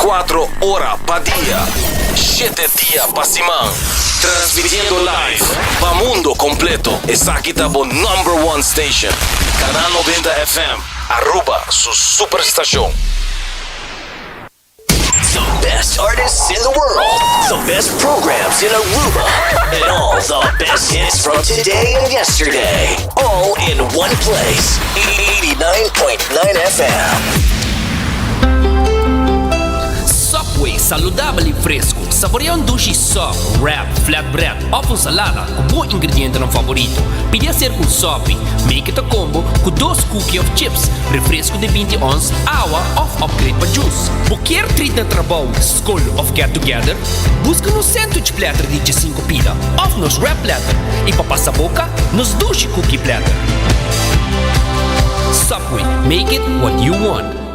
24 horas pa' día, 7 días pa' semana. Transmitiendo live pa' mundo completo. Es aquí tabo #1 station. Canal 90 FM. Aruba, su superestación. The best artists in the world, the best programs in Aruba, and all the best hits from today and yesterday. All in one place. 89.9 FM. Subway, saludable e fresco. Saboreia um duche soft, wrap, flatbread ou com salada com bom ingrediente no favorito. Pide a ser com sope. Make it a combo com 2 cookies of chips, refresco de 20 ons, água ou upgrade para juice. Qualquer treat na trabalho, school of get together, busca no sandwich platter de 5 pila ou nos wrap platter. E para passar a boca, nos duche cookie platter. Subway, make it what you want.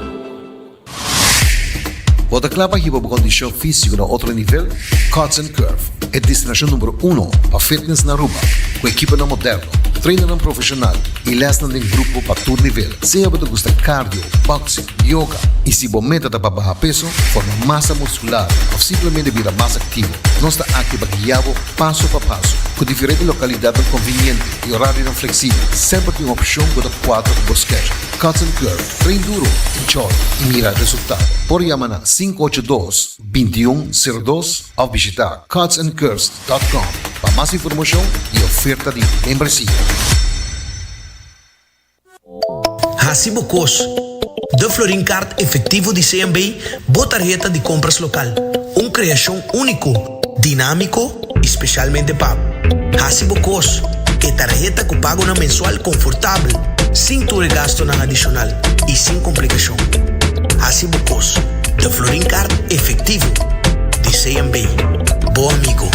Waterclub hiba o condição física no outro nível? Cuts and Curve é a destinação número 1 para fitness na Aruba, com equipa no moderno, treino profissional e lesson em grupo para todo nível. Se você gosta de cardio, boxing, yoga e se você meta para baixar peso, forma massa muscular ou simplesmente vira mais ativo, nós está aqui para guiar passo a passo, com diferentes localidades convenientes e horários flexíveis. Sempre tem uma opção para 4 schedule. Cuts and Curve, treino duro, enjoy e mira resultado. Por chamar 582-2102 ou visitar cutsandcurves.com para mais informação e oferta de membresia. Hasibo Cos, de Florin Card efetivo de CMB, boa tarjeta de compras local. Criação único, dinâmico, especialmente pago. Hasibo Cos, que tarjeta que pago na mensual confortável, sem ter gasto na adicional e sem complicação. Hasibo Cos, de Florin Card efetivo de CMB. Bom amigo.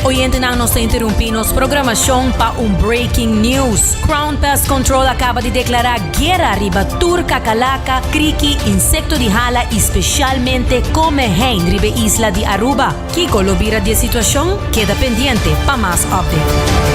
Oyente não nos interrompimos programação para breaking news. Crown Pest Control acaba de declarar guerra riba turca, calaca, criqui, insecto de hala, especialmente come hen riba isla de Aruba. Kiko lo vira de situação, queda pendiente para mais update.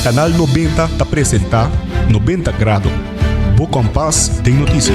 Canal 90 apresenta 90 Graus. Bo Compass tem notícia.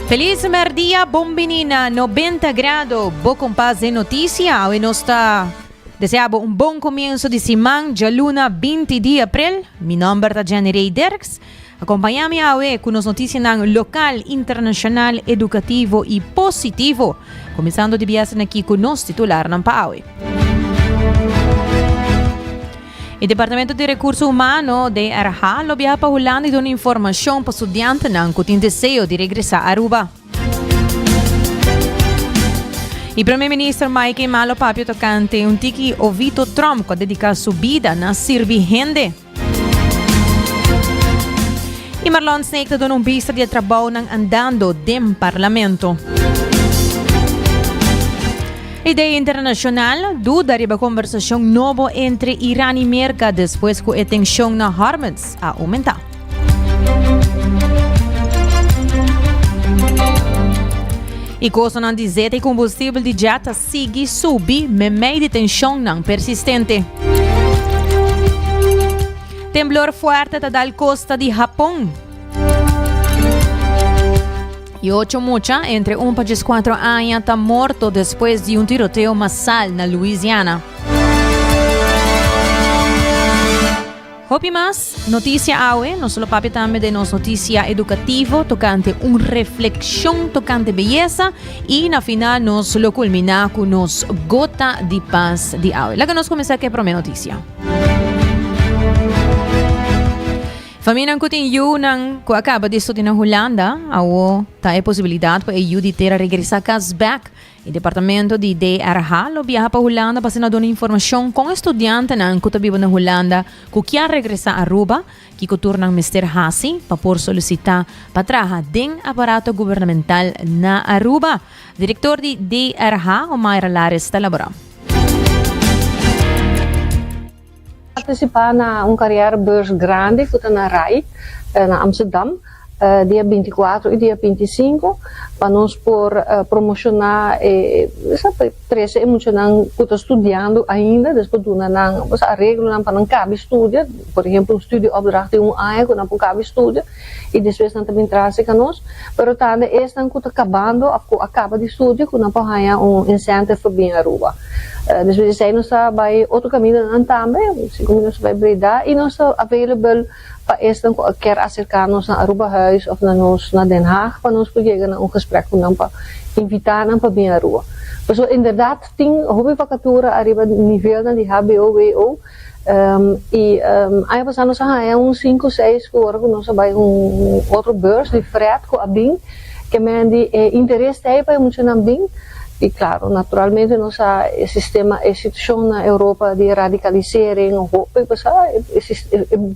Feliz merdia, bom menina, 90 grados, bo compás de notícia, hoy nos está deseando un bom comienzo de semana, ya luna 20 de abril, mi nombre es Jenny Rey Derks, acompáñame hoy con las noticias local, internacional, educativo y positivo, comenzando de viajar aquí con nos titular para hoy. El Departamento de Recursos Humanos de Arha lo viaja para Holanda y da una información para estudiantes que tienen deseo de regresar a Aruba. El Primer Ministro Mike Malo Papio tocante un tiki Ovito Trump que dedica su vida a servir gente. Y Marlon Snake da una vista de trabajo andando del Parlamento. Ideia internacional, duda de a conversação nova entre Irã e América depois que a tensão na Hormuz a aumentar. E coisa não dizer que o combustível de jet segue subir, mas meio de tensão não persistente. Temblor forte da costa de Japão. E 8 muchachos entre 1 e 4 anos estão mortos depois de tiroteio massal na Louisiana. Hopi mais, notícia hoje, nós só papi também de nossa notícia educativa, tocante reflexão, tocante beleza, e na final nós lo culminar com nos gota de paz de hoje. Lá que nós começar com a primeira notícia. Família que tem que acaba de estudar na Holanda, tem a possibilidade para de ter a regressar back. O Departamento de DRH viaja para a Holanda para dar informação com estudantes que vivem na Holanda que querem regressar a Aruba, que tornam Mr. Hassi para por solicitar para trabalhar dentro do aparato governamental na Aruba. Diretor de DRH, Omaira Lares, está elaborando. Participar na carreira beurs grande que está na RAI, na Amsterdam, dia 24 e dia 25, para nós promocionar essa pressa emocional que está estudando ainda, depois do arreglo para não cabe estúdio, por exemplo, um estúdio opdracht de ano que não cabe estúdio, e depois não também traz com nós, mas também esse não está acabando, acaba de estúdio, que não pode ganhar incentivo para vir a Aruba. Depois de nós vai outro caminho também, 5 minutos vai brindar, e nós está available para este quer acercar-nos na Aruba Huis of na Den Haag, para nós poder chegar a gesprek com nós, para invitar nós para vir a Aruba. Dus inderdaad, tem hobby vacatura arriba nível de HBO, e aí passando a uns 5, 6 horas que nós vai outro beurs de fret com a BIM, que me de interesse aí para emocionar BIM. E claro, naturalmente, nosso sistema, a situação na Europa de radicalisering,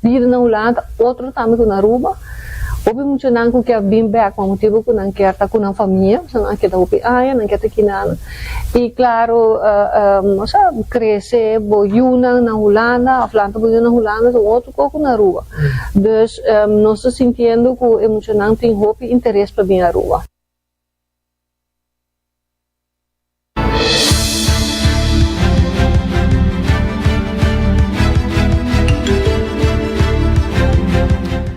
vida na Holanda, outro também na Aruba. Houve muito não que bem back, com motivo que não quer estar com a família, não quer estar com não quer estar aqui nada. E claro, crescer, boiuna na Holanda, a planta boiuna na Holanda, outro pouco na Aruba. Dus nós estamos sentindo que o emocionante tem hope e interesse para vir à Aruba.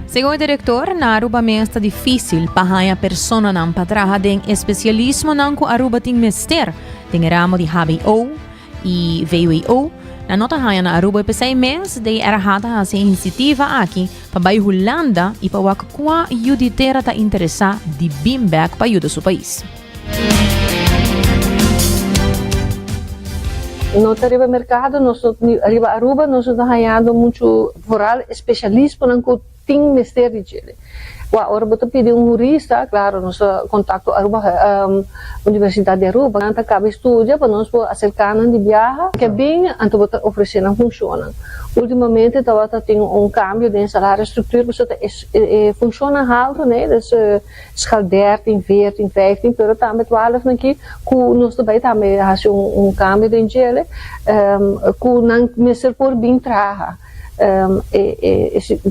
Segundo o diretor, na Aruba está difícil para a pessoa não para trabalhar em especialismo não que Aruba tem mester, tem ramo de HBO e VWO. Na nota na Aruba é 6 meses de errada a iniciativa aqui para a Holanda e para o qual a juditeira está interessada de vir back para ajudar seu país. No arriba mercado, arriba Aruba, nós estamos ganhando muito rural especialista não que tem mestre de Chile. Agora, você pedir jurista, claro, nosso contato Aruba, Universidade de Aruba, não acaba estudo para nós acercar de viagem, que bem, então você oferecer não funciona. Ultimamente, você tem cambio de salário, estrutura, você funciona alto, né? Dus schaal 13, 14, 15, pero também 12 aqui, que nós também faz cambio de Chile, que não mestre por bem trabalhar.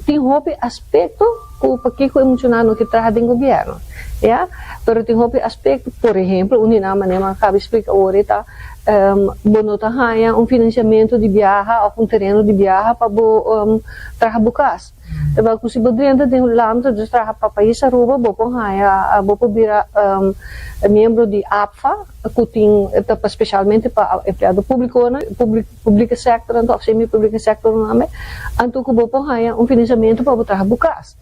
Tem outro aspecto que emocional que trabalha em governo. Ja? Pero tem outro aspecto, por exemplo, unina maneira acaba explicar ahorita, bonota haya financiamento de viagem ou terreno de viagem para trabalhar bucas. Então, se você dentro de lambda de trabalhar para país Aruba, você haya, você vira membro de APFA, que tem especialmente para empregado público, público sector, ou semi-público sector, então você haya financiamento para trabalhar bucas.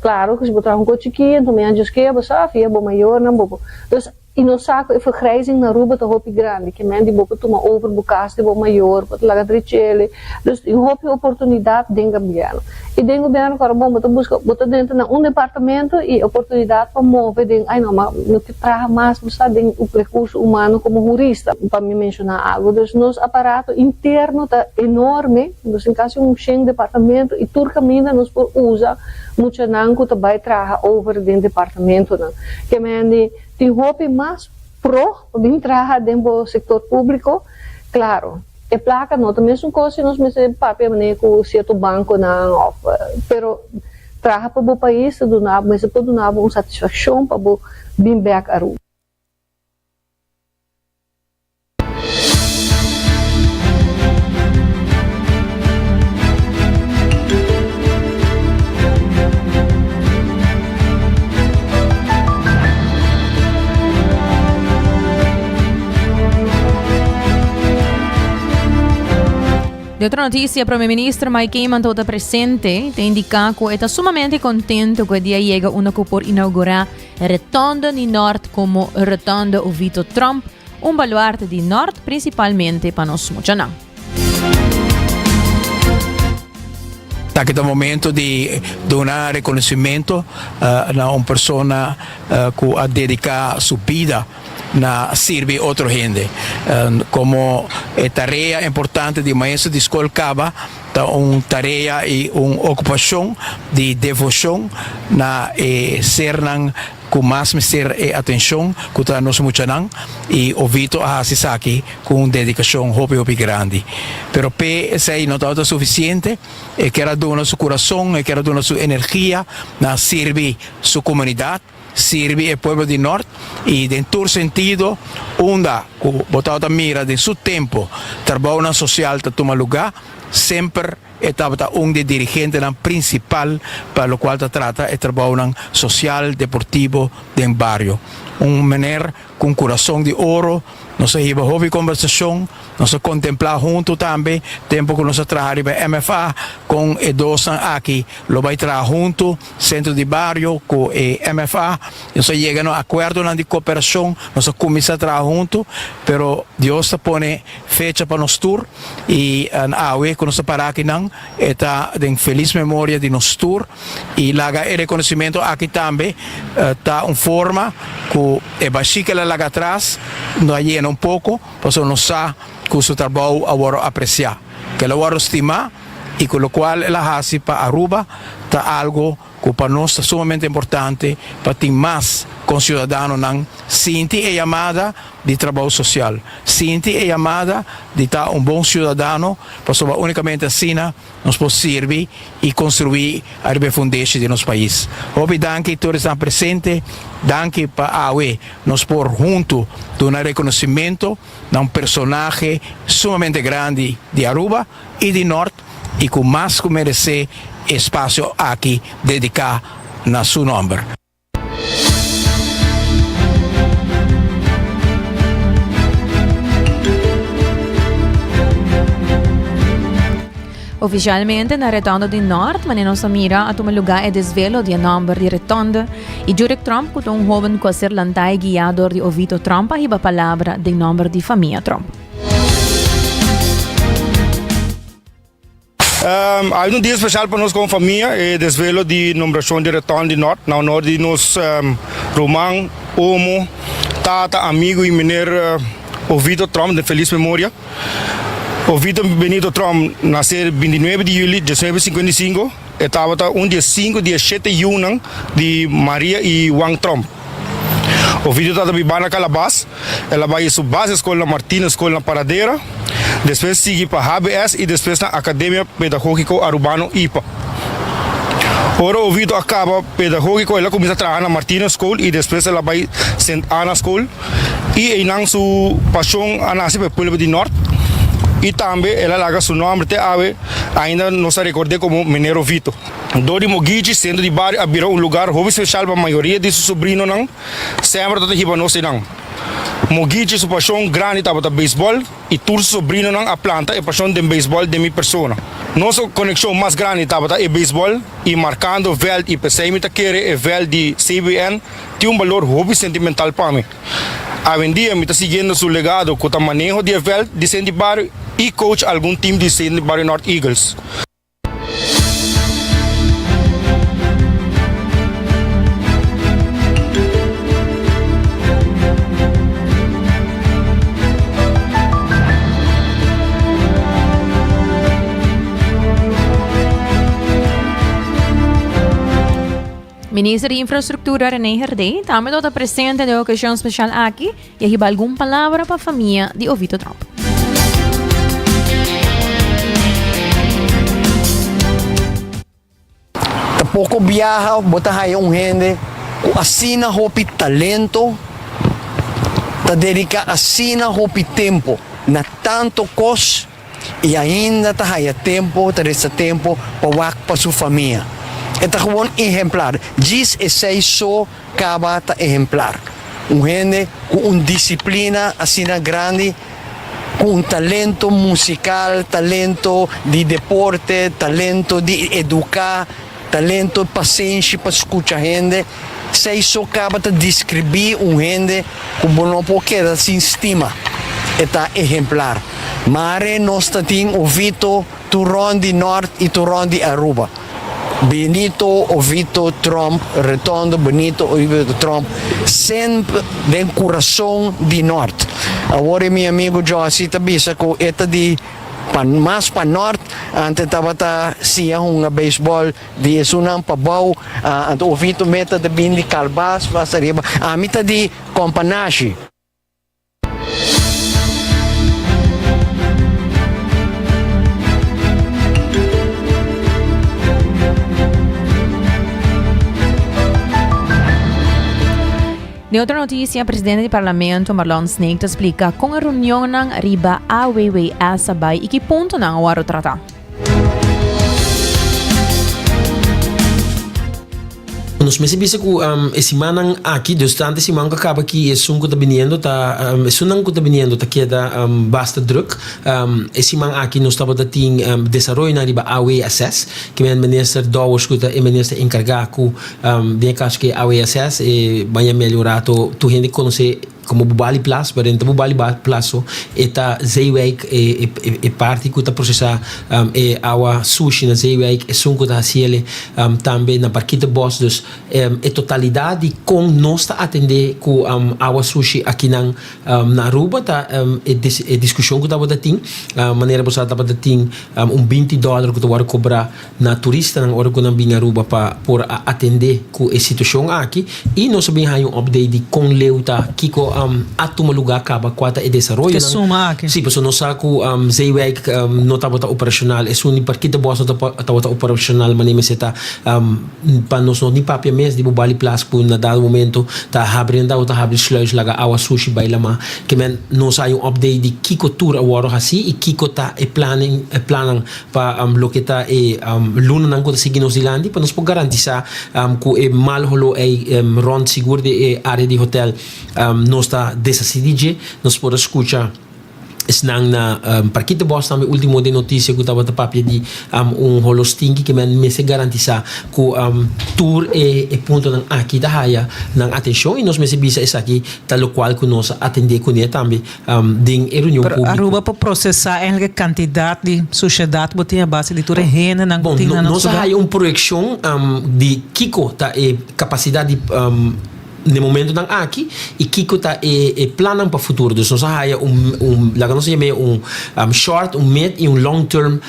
Claro que se você trabalha com chiquinho, também antes que você afia, você maior, não você. Então, e no saco e vergrijzing na Aruba te hoop grande, que men die bopen toma over bukas de bo maior, wat laga trichele. Dus eu hoop oportunidade denga biano. E denga biano para bom botar busca botar dentro na departamento e oportunidade para mover den, ai não, mas no que traga mais você tem o recurso humano como jurista, para me mencionar algo. Dus nos aparato interno tá enorme, dus em caso departamento e tur caminha nos por usa muito nanco também traga over den departamento não. Que men die tem hope mais pro vir trabalhar dentro do setor público, claro. É placa não também são coisas nós mesmo papel né com certo banco não, pero trabalhar para o país do nabo, mas para do nabo uma satisfação para o bem back Aruba. De outra notícia, o primeiro-ministro Mike Keiman está presente, te indica que está sumamente contento que o dia chega único por inaugurar a Rotonda de Norte como Rotonda Oviedo Trump, baluarte de Norte principalmente para nós Mochanan. Aqui é o momento de donar reconhecimento a uma pessoa que a dedicar sua vida na servir outra gente. Como tarefa importante de maestro de escola caba, uma tarefa e uma ocupação de devoção na ser com mais ser atenção que está nos muchanan e ouvido a Sisaki com dedicação hopi grande. Pero se não está suficiente, quer donar seu coração, quer donar sua energia na servir sua comunidade, servir o povo do norte e em todo sentido, onde botado mira de seu tempo, trabalho social está toma lugar, sempre estava de dirigente principal para o qual trata o trabalho social, deportivo do barrio. Maneira com coração de ouro, nós iba houve conversação, nós contemplar junto também, tempo que nós trabalhamos em MFA com Edosan aqui, lo vai trabalhar junto, centro de barrio com MFA, nós chegamos a acordo de cooperação, nós começamos a trabalhar junto, pero Deus põe fecha para nós tour e a AUE que nós parar aqui não, está em feliz memória de nós tour e laga o reconhecimento aqui também, está uma forma que é baixinha lá atrás, não é um pouco, mas nós sabemos que o seu trabalho agora apreciar, que ela agora estima e com o qual ela hace para Aruba, está algo que para nós é sumamente importante para ter mais concidadãos não sinta a chamada de trabalho social, sinta a chamada de estar bom cidadão, para unicamente assim nós podemos servir e construir a refundência de nosso país. Obrigado a todos que estão presentes, danke para a AUE, nós por junto dar reconhecimento a personagem sumamente grande de Aruba e de Norte e com mais que merecer espaço aqui dedicado na seu nome. Oficialmente na Rotonda de Norte, mas não se mira a tomar lugar e desvelo de número de Rotonda e Jurek Trump que um jovem que ser lantai guiador de Oviedo Trump a a palavra de número de família Trump. Há dia especial para nós como família, é desvelo de numeração de Rotonda de Norte, na honor de nós Romão, Omo, Tata, amigo e menino Oviedo Trump, de feliz memória. Oviedo Benito Trump nasceu 29 de julho de 1955, estava dia 5 de 7 de junho de Maria e Wang Trump. Oviedo estava vivendo na Calabás, ela vai à sua base escola Martina, escola na Paradeira, depois seguiu para a HBS e depois na Academia Pedagógico Arubano IPA. Ora o Vito acaba pedagógico, ela começa a trabalhar na Martina School e depois ela vai St. Anna School. E aí sua paixão a nascer para o povo de Norte. E também ela larga seu nome até ave, ainda não se recorda como Mineiro Vito. Dori Mogichi, centro de bairro, abriu lugar hobby especial para a maioria de seus sobrinhos, sempre está riba não se não. Mogichi, sua paixão grande estava no beisebol e todos os sobrinhos a planta e paixão de beisebol de minha pessoa. Nossa conexão mais grande estava no beisebol e marcando o vel e pensei que querer o vel de CBN tem valor hobby sentimental para mim. Hoje em dia, me está seguindo seu legado com o manejo de vel de Sandy Bar e coach algum time de Sandy Bar North Eagles. Ministro de Infraestrutura René Herdey também está presente na ocasião especial aqui e aí alguma palavra para a família de Oviedo Trump. Pouco viaja, bota aí gente, assina hopi talento, ta dedica assina hopi tempo, na tanto cos e ainda ta aí tempo, ta resta tempo para sua família. Esta é gewoon exemplar. Diz e sei só acaba ta exemplar. Gente com disciplina assina grande, com talento musical, talento de deporte, talento de educar, talento paciência para escutar gente. Sei só acaba de descrever gente como não pode se estima. Esta exemplar. Mare nós temos ouvido Turão de Norte e Turão de Aruba. Benito Oviedo Trump, Redondo Benito Oviedo Trump, sempre de coração de Norte. Agora meu amigo Josi tabisa com esta de mais para Norte, antes estava sia beisebol de sunang pabaw, antes Oviedo meta de bindi kalbas, pasariba, amita de Companashi. De outra notícia, o presidente do parlamento, Marlon Snake, explica com a reunião ng riba AWW Asabay e que ponto nang waro tratar. Nos meses bisa ko semana aqui durante semana que acaba aqui que tá viniendo tá sunang que tá viniendo tá queda basta druk semana aqui nós estava tem desenvolvimento na riba AWSS que o ministro Dawes que o ministro encarregado de caso que AWSS vai melhorar tu gente conhecer como Bubali Plus, pero entre Bubali Plus eta zeewijk e parte que está processar awa sushi na zeewijk e sunko da ciele também na Parquita Boss dus totalidade com nós está atender com awa sushi aqui na Aruba tá discussão que estava da tem maneira você estava da tem $20 que tu vai cobrar na turista na hora que não vem Aruba para por atender com a situação aqui e nós também há update de com leuta kiko atuma lugar acaba quata e desarrollo que suma aqui sim porque não sabe que zeewijk não estava operacional é só Parquita Boss estava operacional mas nem se tá para nós não nem papel mês de Bubali Plus por na dado momento tá abrindo sluis laga awa sushi bailama que men nós há update de kiko tour agora assim e kiko tá planning para lo que tá luna não que seguir nos Zilandi para nós poder garantizar que mal holo rond seguro de área de hotel nós está dessa CDG nós podemos escutar snang na Parquita Boss também último de notícia que estava papel de holosting que me se garantiza que tour e ponto nang aqui da haya nang atenção e nós me se bisa isso aqui tal qual que nós atender com ele também ding reunião pública Aruba para processar a quantidade de sociedade botinha base de terreno nang bom nós há projeção de kiko tá capacidade no momento não aqui e Kiko tá planando para o futuro então nós há lá nós chama short mid e long term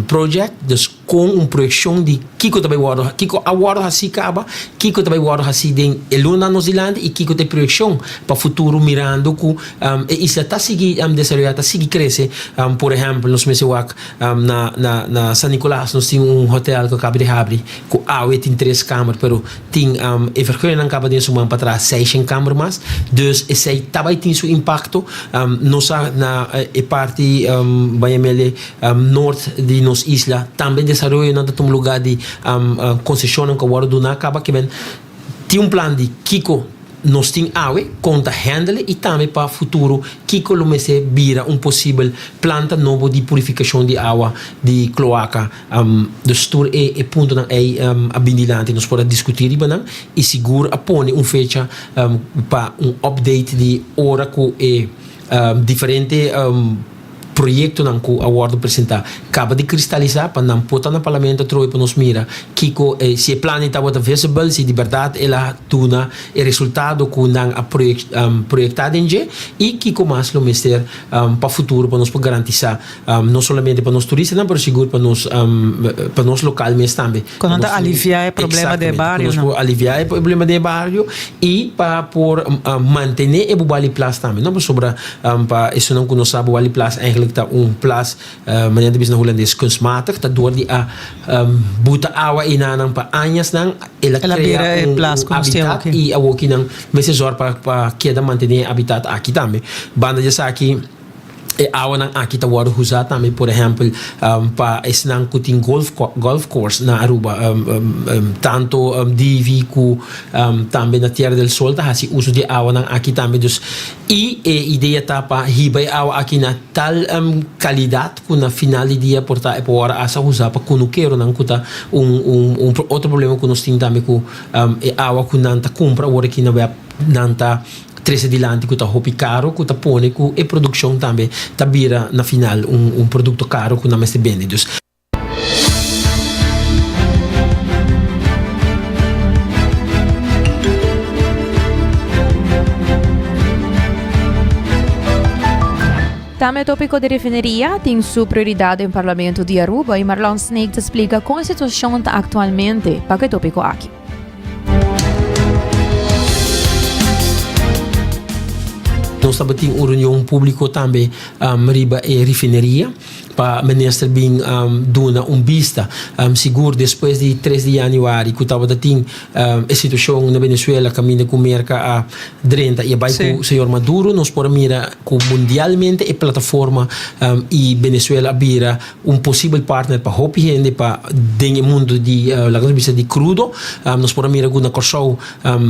project dus com projeção de Kiko também guarda, Kiko aguarda assim acaba, Kiko também guarda assim de Eluna Nova Zelândia e Kiko tem projeção para futuro mirando com isso está seguir desenvolvendo, seguir crescer, por exemplo, nós meses na San Nicolás nós temos hotel que acaba de abrir, com tem 3 câmaras, pero tem vergonha acaba de sumar para trás 6 câmaras mais, dus esse também tem seu impacto, nós na parte banhamele norte de nos isla também desenvolve um lugar de concessão que agora do na acaba que tem plan de Kiko nós tem água conta handle e também para futuro Kiko lumese vira possível planta novo de purificação de água de cloaca do store e ponto na habilidade nós podemos discutir e seguro apone fecha para update de hora com diferente projeto não que o awardo apresentar acaba de cristalizar para não botar no parlamento troy para nos mira Kiko se plano está bota visible se de verdade ela tuna o resultado que não projetado em je e Kiko mais lo mister para futuro para nos garantizar não somente para nos turistas não mas seguro para nos local mesmo também quando aliviar o problema de barrio não aliviar o problema de barrio e para por manter o bali place também não sobre para isso não conhece o bali place eigenlijk dat plaats manier de business holandês kunstmatig dat door die buta awa inanang pa anyas nang ela crea habitat e awoki nang mese zor pa queda manter habitat aqui também banda de aqui awa nang aqui tá word usar também por exemplo para esse nang kuting golf course na Aruba tanto DV ku também na Tierra del Sol tá assim uso de awa nang aqui também dus e ideia tá para hibay awa aqui na tal qualidade que na final de dia portar por asa usar para kunuqueiro nang kuta outro problema que nós temos também com awa que não tá compra agora aqui na web não tá 13 dilante que está hopi caro que está pone que e produção também tá vira na final produto caro que não mais vende dus Também o tópico de refineria tem sua prioridade em parlamento de Aruba e Marlon Snake te explica como a situação está atualmente para que tópico aqui. Nós também temos uma reunião pública também riba e refineria para o ministro bem dona vista seguro depois de 3 de janeiro que estava tendo a situação na Venezuela caminha com merca a 30 e vai com o senhor Maduro nós podemos mirar com mundialmente a plataforma e Venezuela vira possível partner para hopi gente para o mundo de de crudo nós podemos mirar com a corso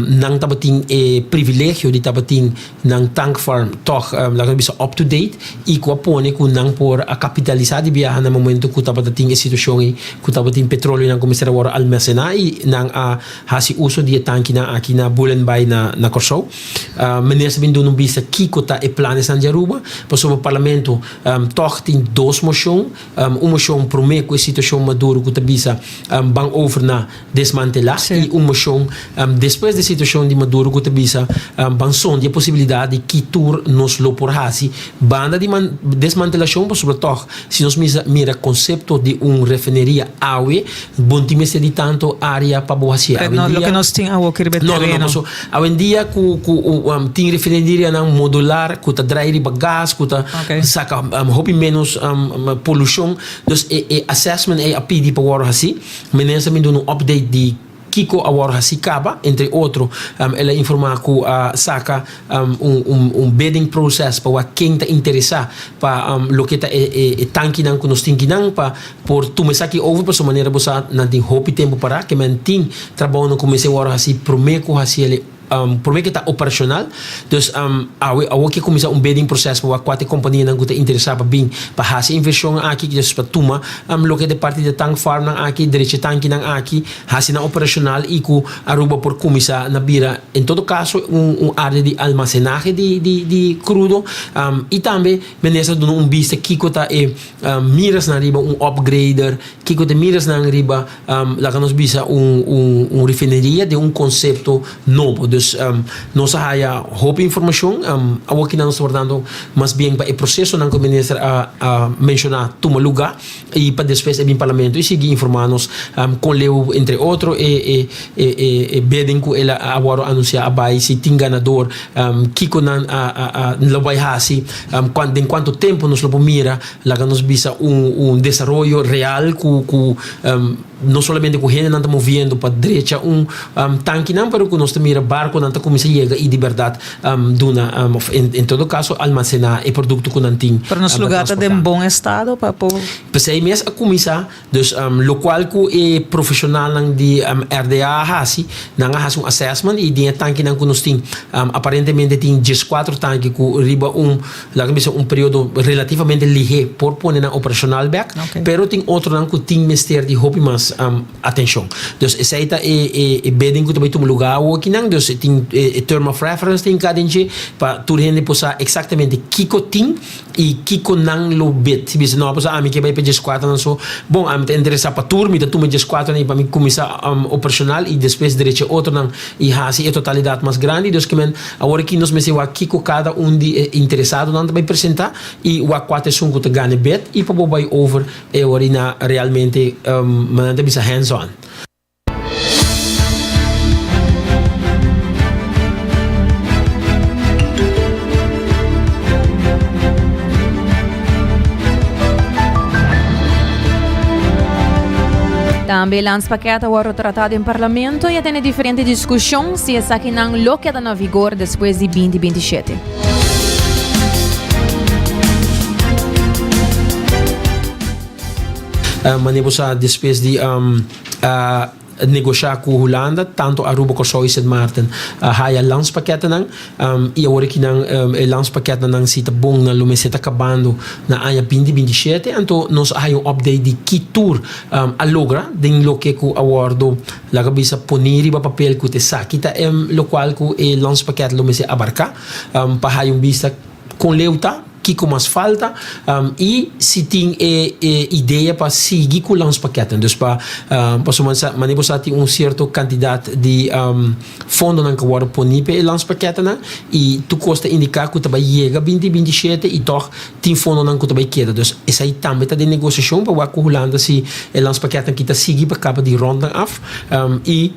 não estava tendo privilégio de estava tendo não tank farm toch up to date e com a pone com não por a capital de viajar no momento que estava tendo a situação e que estava tendo petróleo não começar a almacenar e não fazer uso de tanque aqui na Bulen Bay na Corso ministro bem dando vista que está e planos na Aruba para o parlamento toch tem 2 moções moção promete que a situação Maduro que está visa van over na desmantelar e moção depois da situação de Maduro que está visa van sonde a possibilidade de que tur nos lo por hasi banda de desmantelação para sobre toch se nós mira conceito de refineria awe bom time de tanto área para boa se não lo que nós tem a que não hoje em dia tem refineria não modular que tá dry gas que tá saca hope menos poluição dus assessment a pedir para agora assim ministro me dando update de Kiko agora assim acaba entre outros ela informar que saca bidding process para quem está interessado para lo que está tanque não que nós temos não para por tu me saque over para sua maneira você não tem hope tempo para que mantém trabalho no começo agora assim prometo assim ele por que está operacional dus a que começar bidding processo para quatro companhias não que interessada bem para fazer inversão aqui que para tuma lo que de parte de tank farm não aqui direito tanque não aqui fazer na operacional e que Aruba por começar na bira em todo caso área de almacenagem de crudo e também menesa dando vista que está miras na riba upgrader que está miras na riba lá que nós visa refineria de conceito novo Dus nós haya hope informação, awo que nós guardando mas bem para o processo não que o ministro mencionar toma lugar e para depois em parlamento e seguir informar-nos com leu entre outros e bedem que ela agora anunciar abai se tem ganador kiko nan labai hasi em quanto tempo nos lo mira lá nos visa desenvolvimento real com não somente com gente não está movendo para direita tanque não pero que nós mira barco não está começando a chegar e de verdade em todo caso almacenar e produto que não tem para nos lugar está em bom estado para aí mesmo a começar dus lo qual que é profissional de RDA hasi não há assessment e de tanque não que nós tem aparentemente tem 14 tanque que riba período relativamente ligeiro por pôr na operacional back pero tem outro não que tem mistério de hobby mas atenção. Dus essa é bidding que também tem lugar aqui não, dus tem term of reference tem cada gente para tu gente possa exatamente kiko tem e kiko não lo bid. Se você não possa a mim que vai pedir 4 não só bom a mim te interessa para turma e tu me diz 4 nem para mim começar operacional e depois direito outro não e hasi a totalidade mais grande. Dus que men agora aqui nós me se o kiko cada de interessado não também apresentar e o 4 são que te ganha bid e para bobai over é orina realmente mananda bisa hands-on. Também lança paquete agora tratado em parlamento e tem diferente discussão se essa aqui não lo queda na vigor depois de 2027. Manebosa depois de negociar com a Holanda, tanto Aruba como Sint Maarten, há lanspakketten nang, e agora que nang lanspakketten nang sita bom na lume sita acabando na anya 2027, então nós há update de que tour a logra, den lo que ku awardo la kabisa poniri ba papel ku te sakita lo qual ku e lanspakket lume se abarca, pa há vista com leuta que mais falta e se tem ideia para seguir com os paquetes. Então, para manebosa tem certo quantidade de fundo que agora põe para os paquetes e tu custa indicar que também chega 2027 e toch tem fundo que também queda. Então, essa aí também está de negociação para o Holanda se os paquetes que está seguir para capa de ronda af e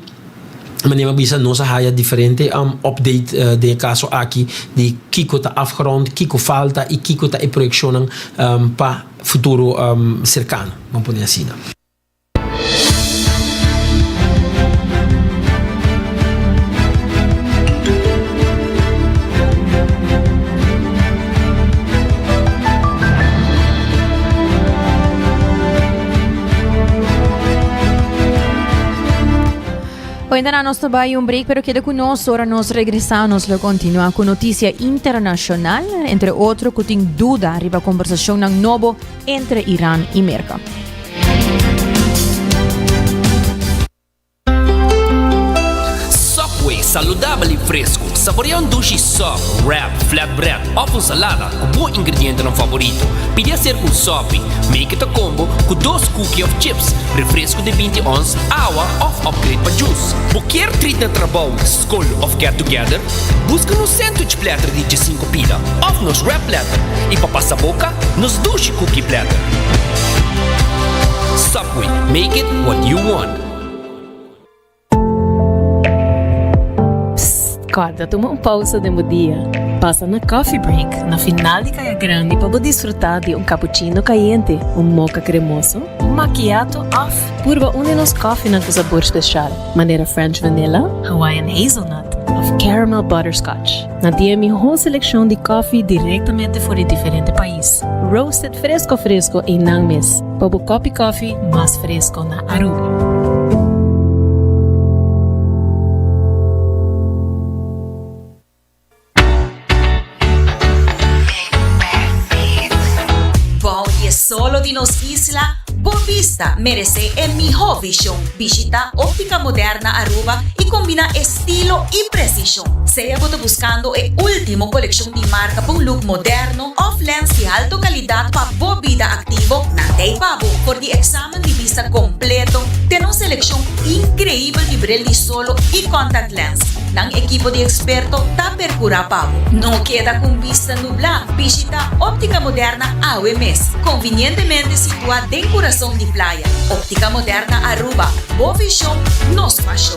meneer bisa nossa haya diferente update de caso aqui de kiko tá afgerond, kiko falta e kiko tá projeção para futuro cercano, vamos pôr assim. Ainda nós trabalhamos um break, pero queda conosco, ora nós regressamos e continuar com notícia internacional, entre outros que tem dúvida arriba a conversação ng novo entre Irã e América. Subway, saludável e fresco. Saboreia dushi soft, wrap, flatbread, ou salada com bom ingrediente no favorito. Podia ser com sope, make it a combo com 2 cookies of chips, refresco de 20 ons, água ou upgrade para juice. Qualquer treat na trabalho, school of get together, busca no sandwich platter de 5 pila, ou nos wrap platter, e para passar boca, nos dushi cookie platter. Subway, make it what you want. Acorda, toma uma pausa de meu dia. Passa na coffee break, na final de Caia Grande, para desfrutar de cappuccino caliente, mocha cremoso, macchiato off, purva de nos coffee na sabor especial. Maneira French vanilla, Hawaiian hazelnut, of caramel butterscotch. Na dia minha seleção de coffee diretamente fora de diferente país. Roasted fresco em Nangmes. Para o coffee mais fresco na Aruba. Solo de nos isla, Boa Vista merece el mejor visión. Visita Óptica Moderna Aruba y combina estilo y precisión. Sea buscando el último colección de marca para un look moderno, off-lens de alta calidad para vida activo, Nantei Pabo, por el examen de vista completo, tiene una selección increíble de brillo de solo y contact lens. Nang equipo de experto ta percura Pabo. No queda con vista nublada. Visita Óptica Moderna AWMS, convenientemente situada en corazón de playa. Óptica Moderna Aruba, Boa Visión, nos paixão.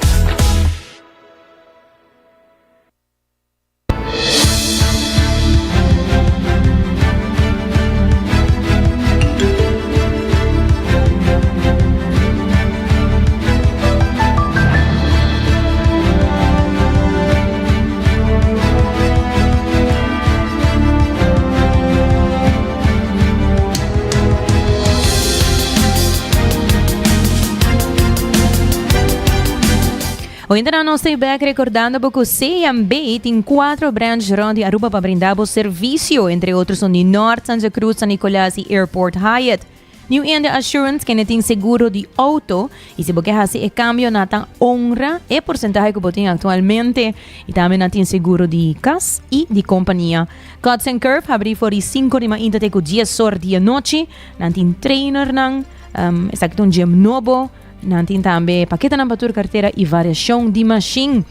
Hoy en día nos estoy back recordando porque CMB tiene 4 branches de Aruba para brindar servicio, entre otros son de North, Santa Cruz, San Nicolás y Airport Hyatt. New End Assurance que tiene seguro de auto y si porque hace el cambio no tan honra el porcentaje que tiene actualmente y también tiene seguro de casa y de compañía. Cuts Curve abre por 5 de mañana te 10 horas de noche, tiene trainer exacto un gym nuevo. Nantin também paquete na batur carteira e variação de machine.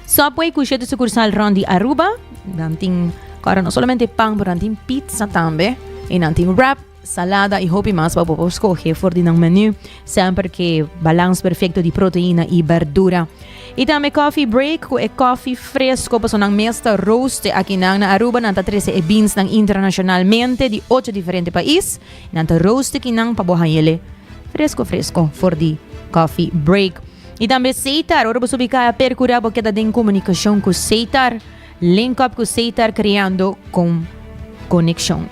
Subway cuxa de sucursal Rondi Aruba. Nantin, cara, não somente pão, mas nantin pizza também. E nantin wrap, salada e hobby mais para poder escolher fora do menu. Sempre que balanço perfeito de proteína e verdura. E também coffee break, com coffee fresco, para sonar mesta roast aqui na Aruba. Nanta 13 beans internacionalmente de 8 diferentes países. Nanta roast aqui na para bohayele. Fresco, for the coffee break. E também Seitar, ora você fica a percurar porque está em comunicação com Seitar, link up com Seitar criando com conexão.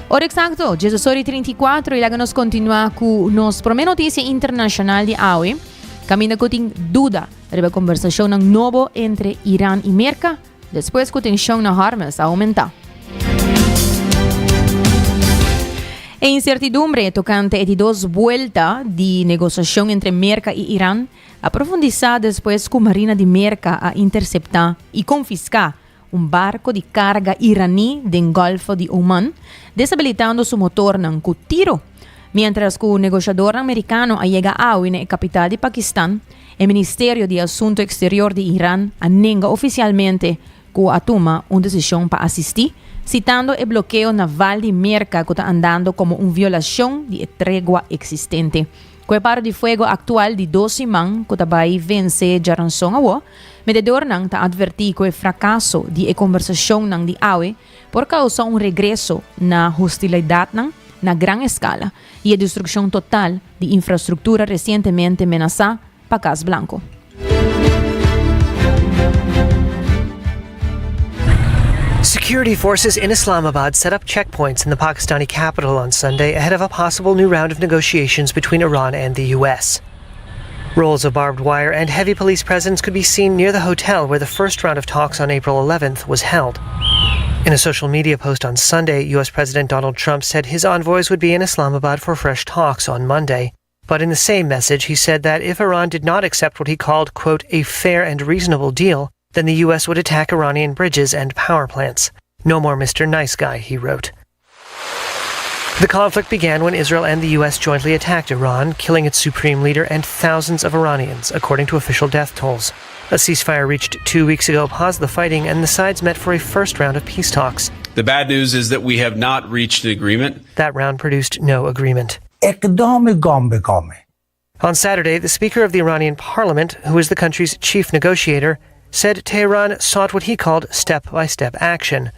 Ora exacto, 16:34 e lá nós continuar com nossa primeira notícia internacional de hoje. Camina com dúvida sobre a conversação novo entre Irã e América, depois que a tensão na armas aumenta. A incertidumbre tocante a 2 vueltas de negociación entre América y Irán a profundizar después que la Marina de América a interceptar y confiscar un barco de carga iraní del Golfo de Oman, deshabilitando su motor con tiro. Mientras que el negociador americano llega a la capital de Pakistán, el Ministerio de Asuntos Exteriores de Irán nega oficialmente que toma una decisión para asistir, citando el bloqueo naval de América que está andando como una violación de tregua existente. Con el paro de fuego actual de 12 semanas que va a vencer Jaranson Awo, mediador está advertido que el fracaso de la conversación de AUE por causa un regreso na hostilidad na gran escala y la destrucción total de infraestructura recientemente amenazada para Cas Blanco. Security forces in Islamabad set up checkpoints in the Pakistani capital on Sunday ahead of a possible new round of negotiations between Iran and the U.S. Rolls of barbed wire and heavy police presence could be seen near the hotel where the first round of talks on April 11th was held. In a social media post on Sunday, U.S. President Donald Trump said his envoys would be in Islamabad for fresh talks on Monday. But in the same message, he said that if Iran did not accept what he called, quote, a fair and reasonable deal, then the U.S. would attack Iranian bridges and power plants. No more Mr. Nice Guy, he wrote. The conflict began when Israel and the U.S. jointly attacked Iran, killing its supreme leader and thousands of Iranians, according to official death tolls. A ceasefire reached 2 weeks ago paused the fighting, and the sides met for a first round of peace talks. The bad news is that we have not reached an agreement. That round produced no agreement. On Saturday, the Speaker of the Iranian Parliament, who is the country's chief negotiator, said Tehran sought what he called step-by-step action.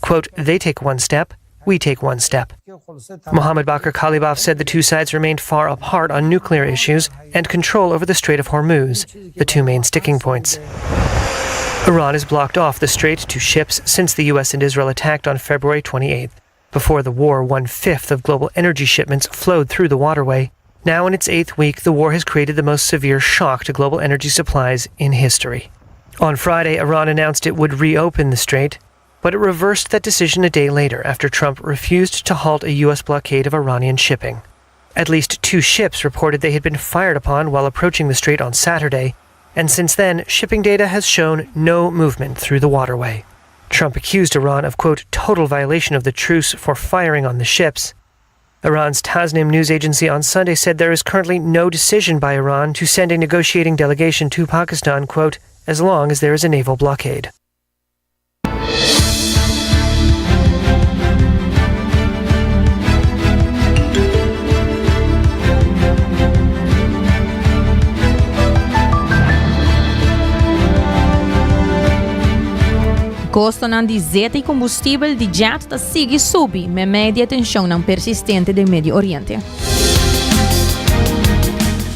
Quote, they take one step, we take one step. Mohammad Bakr Kalibaf said the two sides remained far apart on nuclear issues and control over the Strait of Hormuz, the two main sticking points. Iran has blocked off the strait to ships since the U.S. and Israel attacked on February 28th. Before the war, 1/5 of global energy shipments flowed through the waterway. Now in its 8th week, the war has created the most severe shock to global energy supplies in history. On Friday, Iran announced it would reopen the strait, but it reversed that decision a day later after Trump refused to halt a U.S. blockade of Iranian shipping. At least 2 ships reported they had been fired upon while approaching the strait on Saturday, and since then, shipping data has shown no movement through the waterway. Trump accused Iran of, quote, total violation of the truce for firing on the ships. Iran's Tasnim news agency on Sunday said there is currently no decision by Iran to send a negotiating delegation to Pakistan, quote, as long as there is a naval blockade. Costo ng diesel e combustível de jet ta sige subi me media tensão ng persistente del Medio Oriente.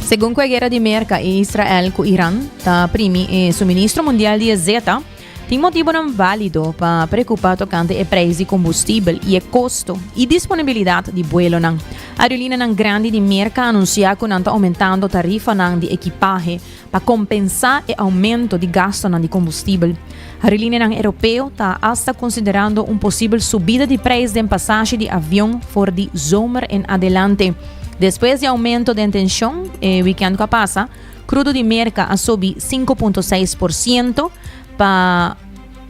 Según a guerra de merca e Israel com Iran, ta primi e suministro mundial de zeta, tem motivo não válido para preocupar tocante e preço de combustível e custo e disponibilidade de vuelo não. A aerolínea não grande de merca anuncia que não está aumentando tarifa não de equipaje para compensar o aumento de gasto não de combustível. A aerolínea não europeu está hasta considerando possível subida de preço de passagem de avião for de zomer em adelante. Depois de aumento de tensão, weekend que passa, crudo de merca a subir 5,6% para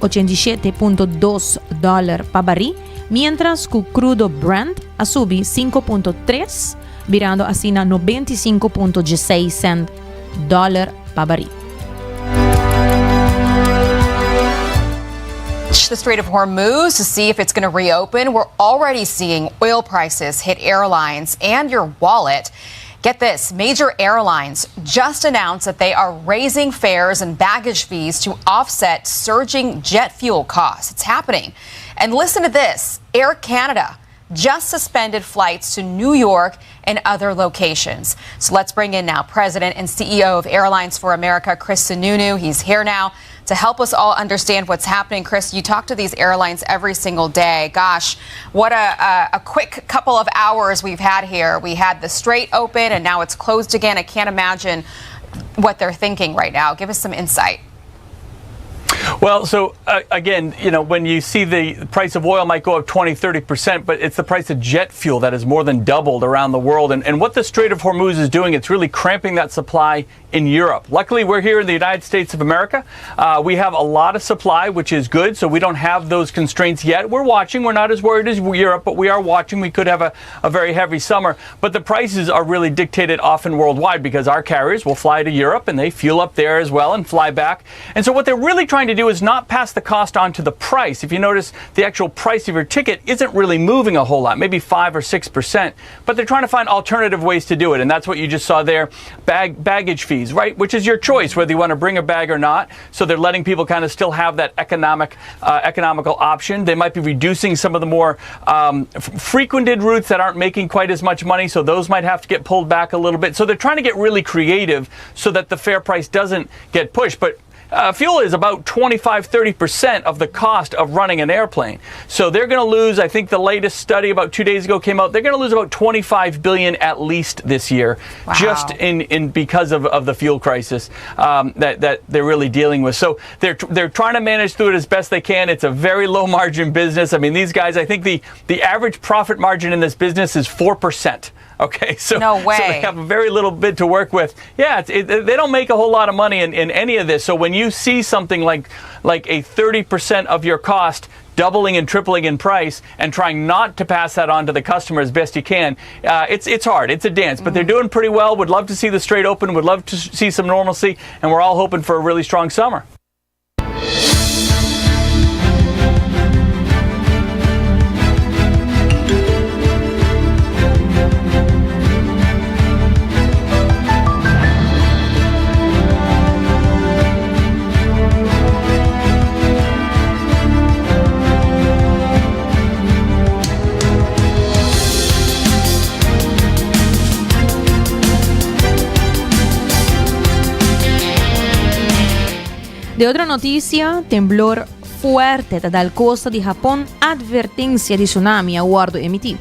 $87.2 para barril, mientras que o crudo Brent a subir 5,3%, virando assim a $95.16 para barril. The Strait of Hormuz to see if it's going to reopen. We're already seeing oil prices hit airlines and your wallet. Get this, major airlines just announced that they are raising fares and baggage fees to offset surging jet fuel costs. It's happening. And listen to this, Air Canada just suspended flights to New York and other locations. So let's bring in now President and CEO of Airlines for America, Chris Sununu. He's here now to help us all understand what's happening. Chris, you talk to these airlines every single day. Gosh, what a quick couple of hours we've had here. We had the strait open and now it's closed again. I can't imagine what they're thinking right now. Give us some insight. Well, so again, you know, when you see the price of oil might go up 20-30%, but it's the price of jet fuel that has more than doubled around the world. And what the Strait of Hormuz is doing, it's really cramping that supply in Europe. Luckily, we're here in the United States of America. We have a lot of supply, which is good, so we don't have those constraints yet. We're watching. We're not as worried as Europe, but we are watching. We could have a very heavy summer. But the prices are really dictated often worldwide because our carriers will fly to Europe and they fuel up there as well and fly back. And so what they're really trying to do is not pass the cost on to the price. If you notice, the actual price of your ticket isn't really moving a whole lot, maybe 5 or 6%, but they're trying to find alternative ways to do it. And that's what you just saw there, baggage fees, right? Which is your choice, whether you want to bring a bag or not. So they're letting people kind of still have that economical option. They might be reducing some of the more frequented routes that aren't making quite as much money. So those might have to get pulled back a little bit. So they're trying to get really creative so that the fare price doesn't get pushed. But fuel is about 25-30% of the cost of running an airplane. So they're going to lose, I think the latest study about 2 days ago came out, they're going to lose about $25 billion at least this year. Wow. Just in because of the fuel crisis that they're really dealing with. So they're trying to manage through it as best they can. It's a very low margin business. I mean, these guys, I think the average profit margin in this business is 4%. Okay, so, no way. So they have a very little bit to work with. Yeah, they don't make a whole lot of money in any of this. So when you see something like a 30% of your cost doubling and tripling in price and trying not to pass that on to the customer as best you can, it's hard. It's a dance, but they're doing pretty well. Would love to see the strait open. Would love to see some normalcy, and we're all hoping for a really strong summer. De otra noticia, temblor fuerte dal costa di Japón, advertencia di tsunami a guardo emitir.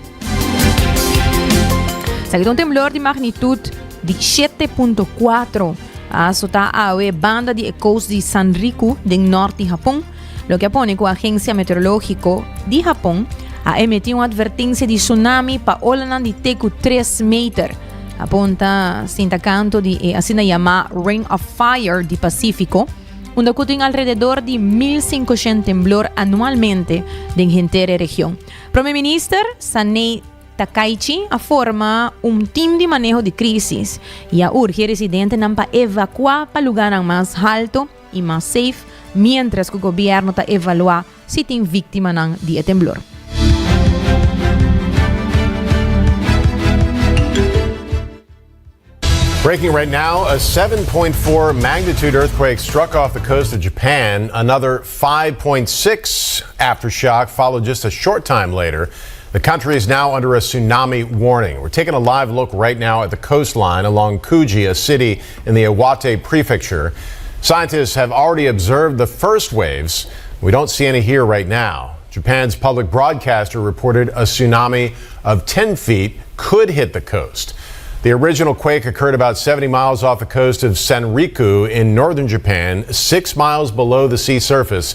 Seguido un temblor di magnitude di 7.4 a sota awe banda di coast di Sanriku del norte di Japón, lo que pone con la agencia meteorológica di Japón a emitiu uma advertência de tsunami para olanan de teco 3 meter. Aponta sinta canto de assim chamar Ring of Fire de Pacífico, onde tem alrededor de 1.500 temblor anualmente en entera região. Primeiro-ministro Sanei Takaichi forma team de manejo de crisis e urge residentes para evacuar para lugares mais alto e mais safe, mientras que o governo está evaluando se tem vítima de temblor. Breaking right now, a 7.4 magnitude earthquake struck off the coast of Japan. Another 5.6 aftershock followed just a short time later. The country is now under a tsunami warning. We're taking a live look right now at the coastline along Kuji, a city in the Iwate prefecture. Scientists have already observed the first waves. We don't see any here right now. Japan's public broadcaster reported a tsunami of 10 feet could hit the coast. The original quake occurred about 70 miles off the coast of Sanriku in northern Japan, 6 miles below the sea surface.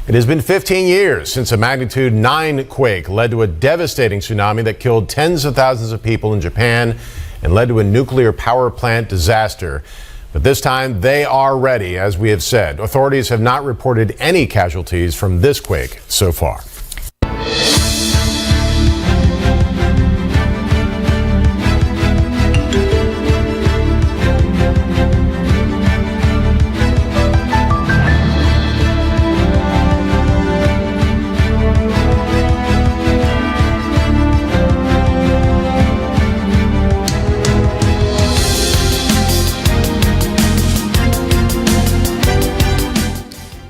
It has been 15 years since a magnitude 9 quake led to a devastating tsunami that killed tens of thousands of people in Japan and led to a nuclear power plant disaster. But this time they are ready, as we have said. Authorities have not reported any casualties from this quake so far.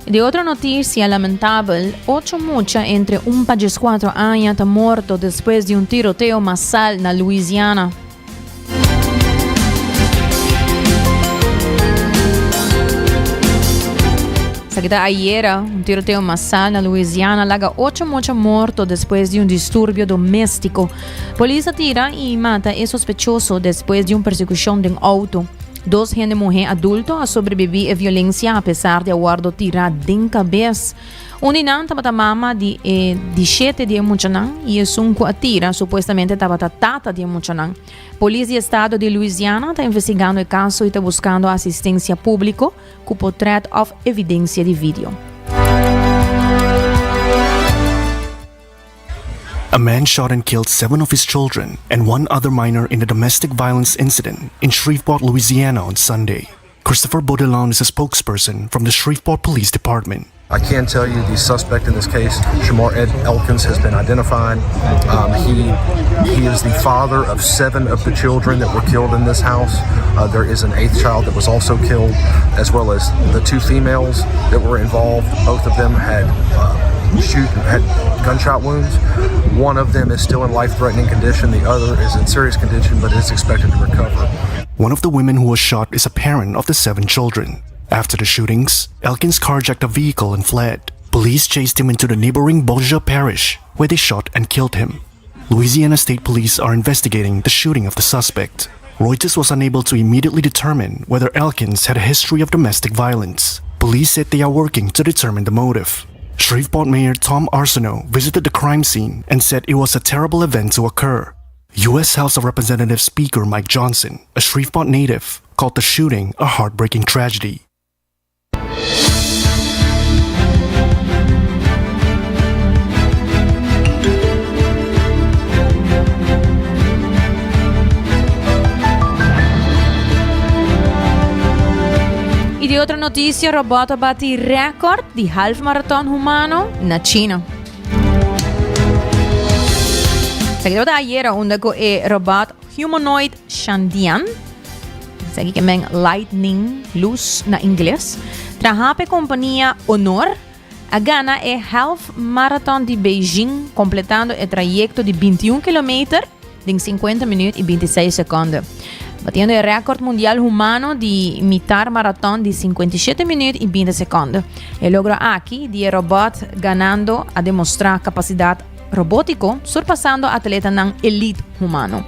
De outra notícia lamentável, 8 muchachos entre 1 e 4 anos estão mortos depois de tiroteio massal na Louisiana. Sakita ayer, tiroteio massal na Louisiana laga 8 muchachos mortos depois de distúrbio doméstico. Polícia tira e mata sospechoso depois de persecução de auto. 2 gente mulher adulto a sobreviver a violência apesar de aguardo tirar de cabeça. Ninanta mata mama de 7 de muchanan e 5 atira supostamente estava tata de muchanan. Polícia do estado de Louisiana está investigando o caso e está buscando assistência pública com portrait of evidência de vídeo. A man shot and killed 7 of his children and 1 other minor in a domestic violence incident in Shreveport, Louisiana on Sunday. Christopher Baudelaire is a spokesperson from the Shreveport Police Department. I can tell you the suspect in this case, Shamar Ed Elkins, has been identified. He is the father of 7 of the children that were killed in this house. There is an 8th child that was also killed, as well as the 2 females that were involved. Both of them had gunshot wounds. One of them is still in life-threatening condition. The other is in serious condition, but is expected to recover. One of the women who was shot is a parent of the 7 children. After the shootings, Elkins carjacked a vehicle and fled. Police chased him into the neighboring Boja Parish, where they shot and killed him. Louisiana State Police are investigating the shooting of the suspect. Reuters was unable to immediately determine whether Elkins had a history of domestic violence. Police said they are working to determine the motive. Shreveport Mayor Tom Arsenault visited the crime scene and said it was a terrible event to occur. U.S. House of Representatives Speaker Mike Johnson, a Shreveport native, called the shooting a heartbreaking tragedy. E de outra notícia, robot bate recorde de half marathon humano na China. Seguido ayer, onde o robot humanoid Shandian, segue que men Lightning Luz na inglês, trabalha para a companhia Honor, a gana é half marathon de Beijing, completando o trajeto de 21 km em 50 minutos e 26 segundos. Batendo o recorde mundial humano de mitad maratón de 57 minutos y 20 segundos. El logro aquí de robot ganando a demostrar capacidad robótico, surpassando atleta ng elite humano.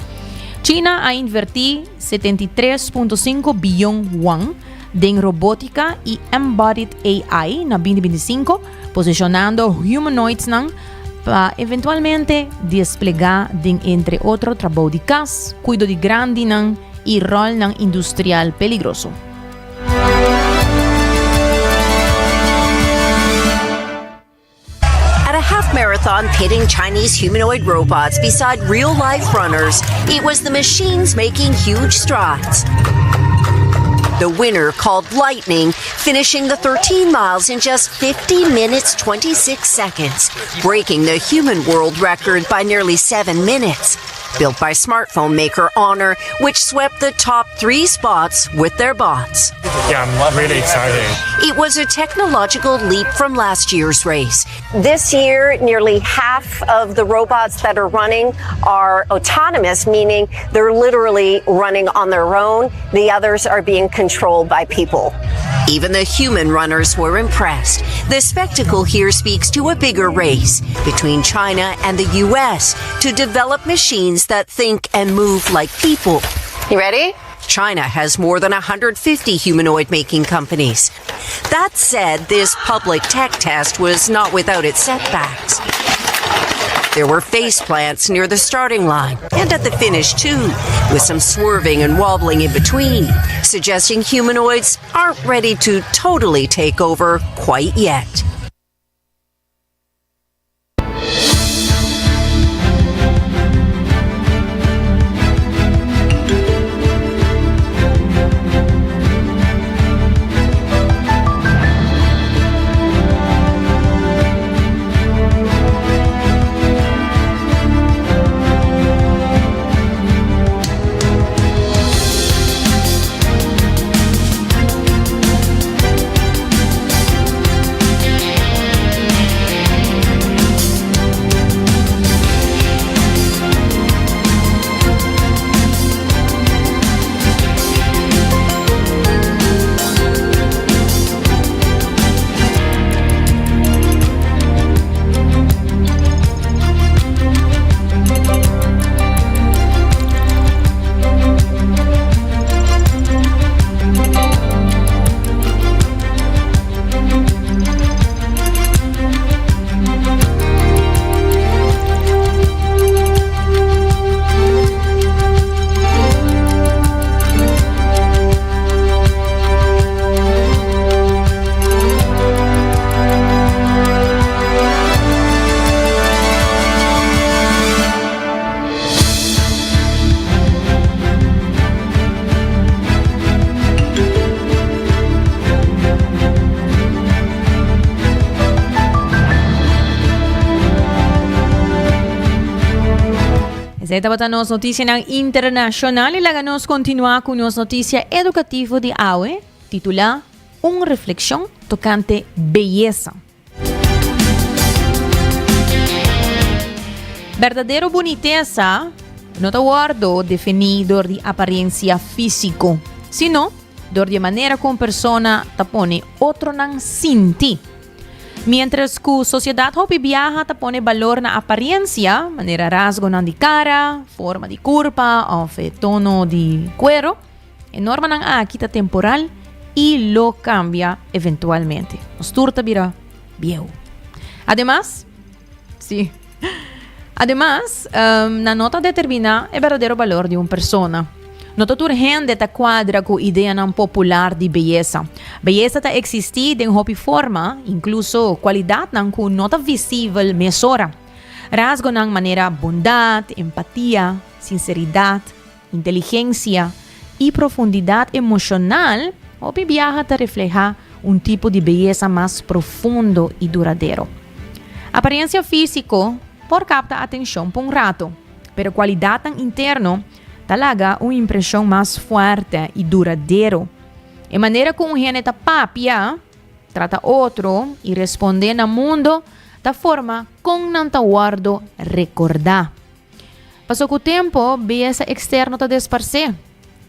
China ha invertido 73.5 bilhão yuan em robótica e embodied AI na 2025, posicionando humanoids ng para eventualmente desplegar din entre outro trabalho de casa, cuido de grande e rol industrial peligroso. At a half marathon pitting Chinese humanoid robots beside real-life runners, it was the machines making huge strides. The winner, called Lightning, finishing the 13 miles in just 50 minutes 26 seconds, breaking the human world record by nearly 7 minutes. Built by smartphone maker Honor, which swept the top 3 spots with their bots. Yeah, I'm really excited. It was a technological leap from last year's race. This year, nearly half of the robots that are running are autonomous, meaning they're literally running on their own. The others are being controlled by people. Even the human runners were impressed. The spectacle here speaks to a bigger race between China and the U.S. to develop machines that think and move like people. You ready? China has more than 150 humanoid-making companies. That said, this public tech test was not without its setbacks. There were face plants near the starting line and at the finish too, with some swerving and wobbling in between, suggesting humanoids aren't ready to totally take over quite yet. Esta batanos notícia internacional e lá nos continuar com nos notícia educativa de AUE, titulada Uma reflexão tocante beleza. Verdadeiro boniteza não está guardo definido de aparência físico, sino de maneira como persona tapone outro não sinti. Mientras que a sociedade hopi viaja tapone valor na aparência, maneira rasgo na de cara, forma de curva ou tono de cuero, a norma não aqui tá temporal e lo cambia eventualmente. Os turta vira viejo. Además, na nota determina o verdadeiro valor de uma persona. Nota urgente ta quadra com ideia não popular de beleza. Beleza ta existir de uma forma, incluso qualidade não com nota visível mesura. Rasgo não maneira bondade, empatia, sinceridade, inteligência e profundidade emocional, hopi viaja ta refleja tipo de beleza mais profundo e duradouro. Aparência físico por capta atenção por rato, pero qualidade interno talaga uma impressão mais forte e duradouro. A maneira como o gente papia, trata outro e responde no mundo da forma como não está guardo recordar. Passou com o tempo, beleza externo está desparcer,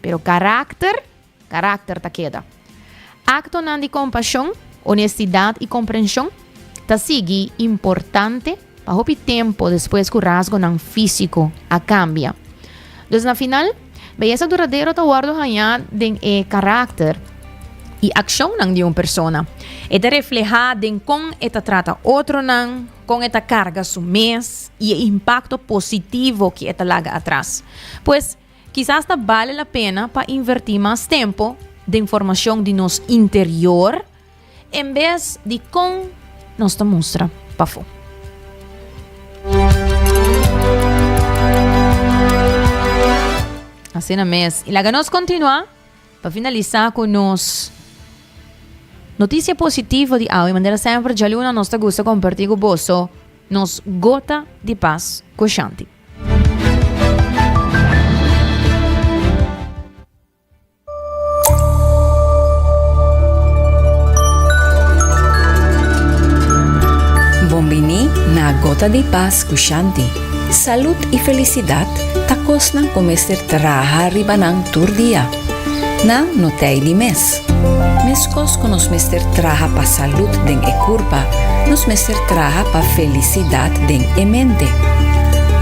pero caráter está queda. Acto não de compaixão, honestidade e compreensão está sigue importante para o tempo depois que o rasgo não físico a cambia. Dus na final, beleza duradoura está guardo ganhar de caráter e ação de uma persona. Eta refleja de como eta trata outro não, con esta carga su mes y el impacto positivo que esta laga atrás. Pues quizás hasta vale la pena para invertir más tiempo de información de nos interior en vez de con nuestra muestra para fora. Assim na mes. E lá nós continua para finalizar com nos notícia positiva de hoje. Maneira sempre de aluna nós gosta compartilhar com você nos gota de paz com Shanti. Bombini na Gota de Paz com Shanti. Salud e felicidade takos ng kumester traha riba ng turdia. Na notay di mes. Meskos ko nos mester traha pa salud den e kurpa, nos mester traha pa felicidad den e mente.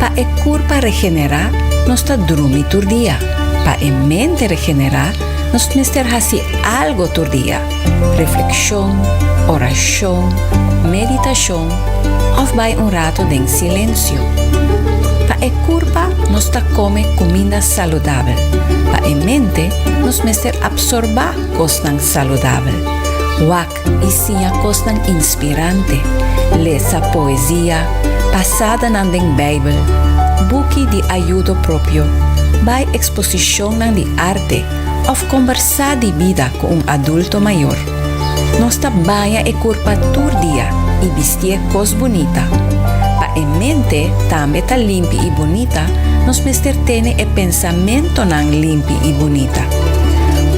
Pa e kurpa regenera, nos ta drumi turdia. Pa e mente regenera, nos mester hasi algo turdia. Reflexión, oración, meditación, of by un rato den silencio. Pa e curpa nos ta come comida saludable. Pa e mente nos mester absorba costan saludable. Wak isiya costan inspirante. Lesa poesia, pasada nan den Bible, buki di ayudo propio, by exposición nan di arte, of conversar di vida con un adulto mayor. Nos ta baya e curpa turdia y vestir cos bonita. Pa e mente tambe ta limpi y bonita, nos mester tene e pensamento nan limpi y bonita.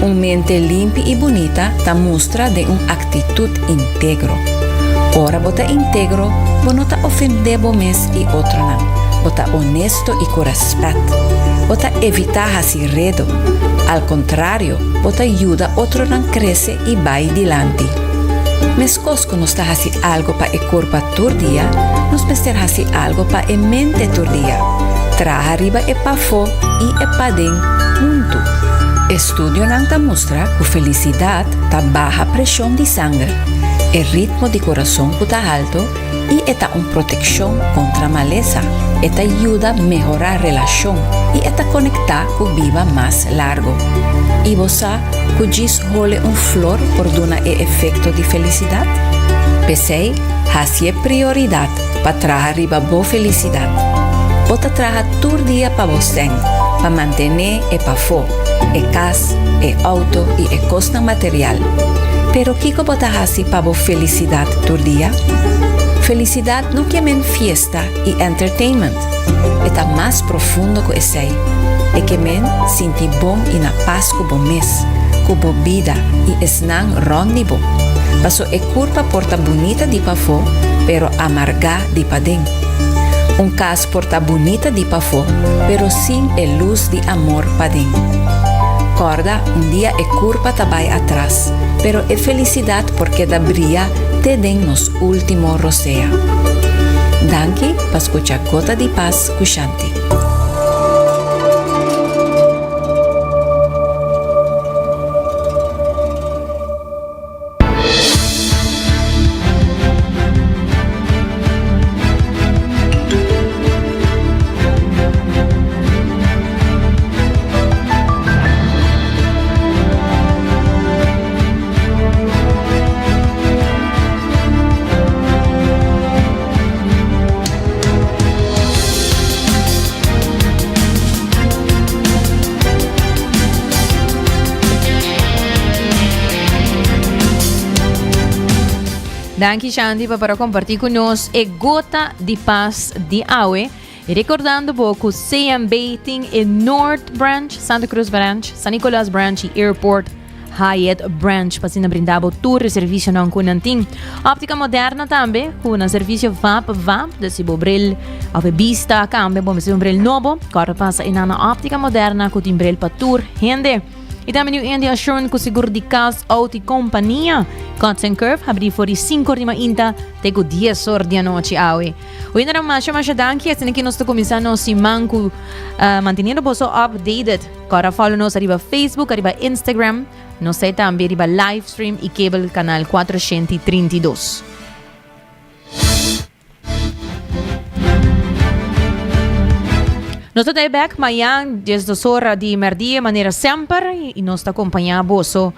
Un mente limpi y bonita ta mostra de un actitud integro. Ora bota integro, bono ta ofendebo mes y otro nan. Bota honesto y coraspat. Bota evita hasi redo. Al contrario, bota ayuda otro nan crece y va dilante. Meskosco nos ta hasi algo pa e corpa turdia, nos mester hasi algo pa e mente turdia. Traha riba e pa fo y e pa den junto. Estudio nan ta mostra que felicidad ta baja presión de sangre, el ritmo de corazón ta alto y eta un protección contra maleza. Eta ayuda a mejorar relación y eta conectar con viva más largo. Y vos kujis hole un flor por duna e efecto de felicidad? Pesei, hasi prioridad pa traja riba bo felicidad. Bota traja tur dia pa vosen, pa mantener e pa fo, e cas, e auto y e costa material. Pero kiko bota hasi pa bo felicidad tur dia? Felicidad no quieren fiesta y entertainment. Está más profundo que ese. E que men sinti bom y na paz cubo mes, cubo vida y esnan rondibo. Paso e curpa porta bonita di pafo, pero amarga di paden. Un cas porta bonita di pafo, pero sin el luz di amor paden. Corda un día e curpa tabay atrás, pero e felicidad porque da brilla te den nos último rosea. Danke pa escuchar Gota de Paz con Shanti. Danke Shanti para compartir conosco e Gota de Paz de Aue. E recordando pouco, CMB tem e North Branch, Santa Cruz Branch, San Nicolás Branch e Airport Hyatt Branch. Para se brindar tour e serviço não kunanting. Óptica moderna também, com um serviço VAP, de se bobril, a vista, cambia, bom, se bobril novo, agora passa em uma óptica moderna, com timbril para tour, rende. E também o India Assurance com seguro de casa, auto e companhia. Cuts and Curve, abrir for 5 de manhã, até 10 horas da noite. O ainda não mais danke, assim que nós estamos começando a se manco, mantendo você updated. Agora follow-nos arriba Facebook, arriba Instagram, nós também arriba live stream e cable canal 432. Nós estamos back amanhã, 10 horas de meio-dia, maneira sempre, e nós estamos acompanhando bosso,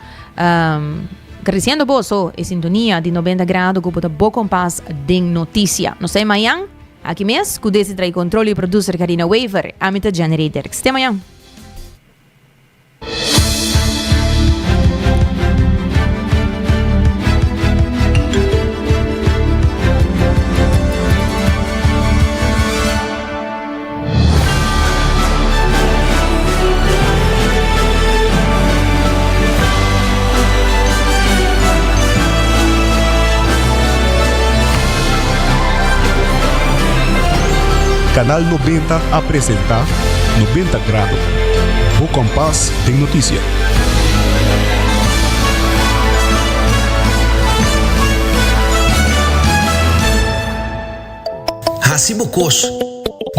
crescendo bosso, em sintonia de 90 graus, com o bom compás de notícia. Nós estamos amanhã, aqui mesmo, com esse trai controle e producer Karina Waver, Amita Generator. Até amanhã. Canal 90 apresenta 90 graus. O compás de notícia. Hasibo Cos.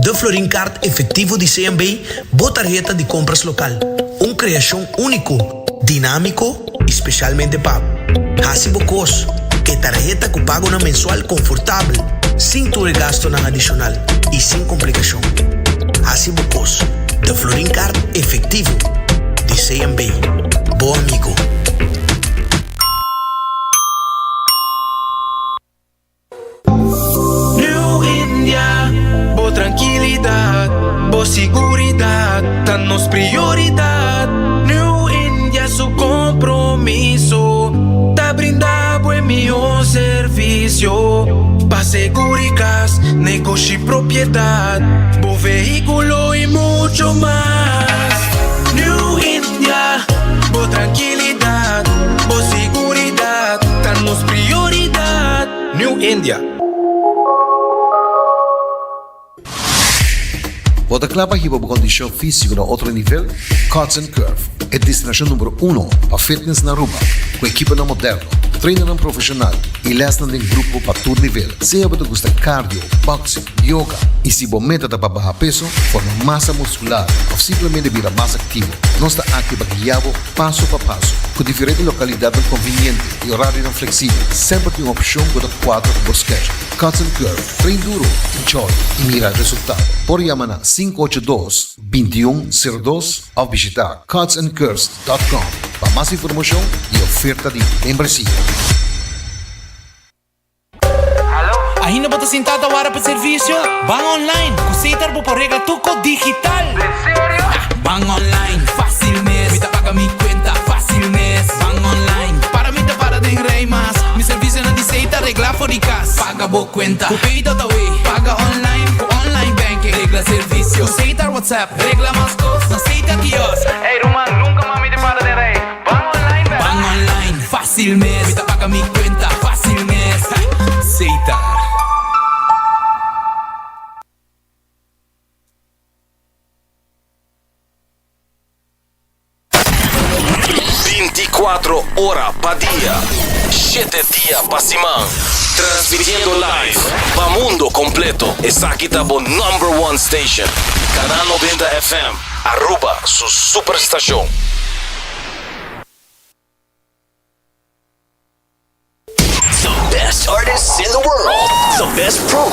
De Florin Card efectivo de CMB, botarjeta de compras local. Uma criação único, dinâmico, especialmente pago. Hasibo Cos, que tarjeta que pago na mensual confortável, sem tu gasto na adicional e sem complicação. Hasibo Cos, de Florin Card efectivo de CMB. Bom amigo. New India, boa tranquilidade, boa seguridade, tá nos prioridade. New India, su compromiso, tá brindar buen melhor serviço. Pa seguridade, negocio y propiedad, bom vehículo y mucho más. New India, boa tranquilidad, boa seguridad, tá nos prioridad. New India. Bota clapa hiba bu kondisyon físico na outro nível? Cuts and Curve é destinação número 1 para fitness na Aruba, com equipa na moderno, treino na profissional e lesson em grupo para todo nível. Se você gosta de cardio, boxing, yoga e se você meta para baixar peso, formar massa muscular ou simplesmente virar mais ativo, nós estamos aqui para guiá-lo passo a passo, com diferentes localidades convenientes e horários flexíveis. Sempre tem uma opção para quadro por sketch. Cuts and Curve, treino duro, enjoy e mira resultado. Por chamar na 582-2102 ou visitar cutsandcurves.com para mais informação e oferta de membresia. Ainda bota sentado agora para serviço? Van online, aceitar por regla tuco digital. ¿En serio? Van online, fácil mes. Me paga mi cuenta, fácil mes. Van online, para mí te para de rey más. Mi servicio no diceita regla fóricas. Paga por cuenta, pedido away. Paga online, online banking. Regla servicio, aceitar WhatsApp. Regla más cosas, aceita kiosco. Hey Roman, nunca más me te para de rey. Van online, ¿verdad? Van online, fácil mes. Me paga mi cuenta, fácil mes. Aceitar. 24 horas pa día, 7 días pa semana. Transmitiendo live pa mundo completo. Es aquí está por #1 station. Canal 90 FM. Aruba, su superestación. The best artists in the world. The best program.